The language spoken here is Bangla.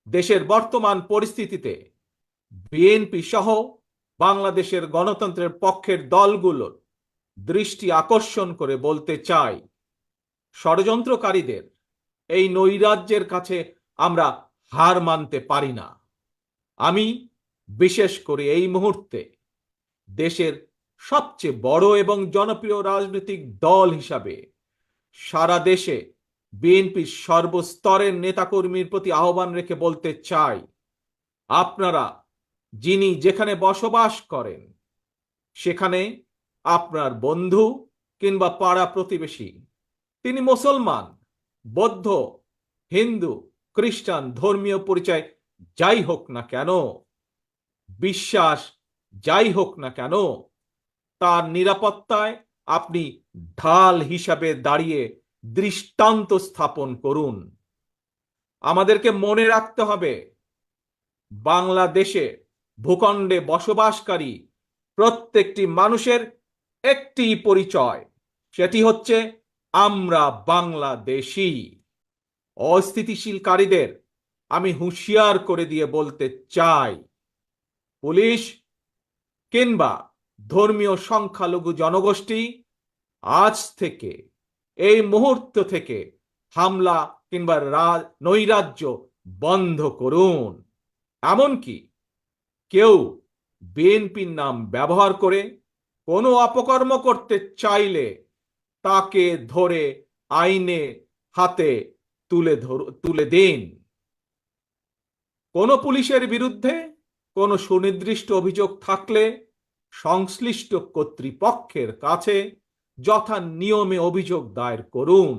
দেশের বর্তমান পরিস্থিতিতে বিএনপি সহ বাংলাদেশের গণতন্ত্রের পক্ষের দলগুলোর দৃষ্টি আকর্ষণ করে বলতে চাই, ষড়যন্ত্রকারীদের এই নৈরাজ্যের কাছে আমরা হার মানতে পারি না। আমি বিশেষ করে এই মুহূর্তে দেশের সবচেয়ে বড় এবং জনপ্রিয় রাজনৈতিক দল হিসাবে সারা দেশে বিএনপির সর্বস্তরের নেতাকর্মীর প্রতি আহ্বান রেখে বলতে চাই, আপনারা যিনি যেখানে বসবাস করেন সেখানে আপনার বন্ধু কিংবা পাড়া প্রতিবেশী, তিনি মুসলমান, বৌদ্ধ, হিন্দু, খ্রিস্টান, ধর্মীয় পরিচয় যাই হোক না কেন, বিশ্বাস যাই হোক না কেন, তার নিরাপত্তায় আপনি ঢাল হিসাবে দাঁড়িয়ে দৃষ্টান্ত স্থাপন করুন। আমাদেরকে মনে রাখতে হবে, বাংলাদেশে ভূখণ্ডে বসবাসকারী প্রত্যেকটি মানুষের একটি পরিচয়, সেটি হচ্ছে আমরা বাংলাদেশী। অস্থিতিশীলকারীদের আমি হুঁশিয়ার করে দিয়ে বলতে চাই, পুলিশ কিংবা ধর্মীয় সংখ্যালঘু জনগোষ্ঠী আজ থেকে, এই মুহূর্ত থেকে হামলা কিংবা নৈরাজ্য বন্ধ করুন। এমনকি কেউ বিএনপির নাম ব্যবহার করে কোনো অপকর্ম করতে চাইলে তাকে ধরে আইনে হাতে তুলে দিন। কোনো পুলিশের বিরুদ্ধে কোনো সুনির্দিষ্ট অভিযোগ থাকলে সংশ্লিষ্ট কর্তৃপক্ষের কাছে যথা নিয়মে অভিযোগ দায়ের করুন।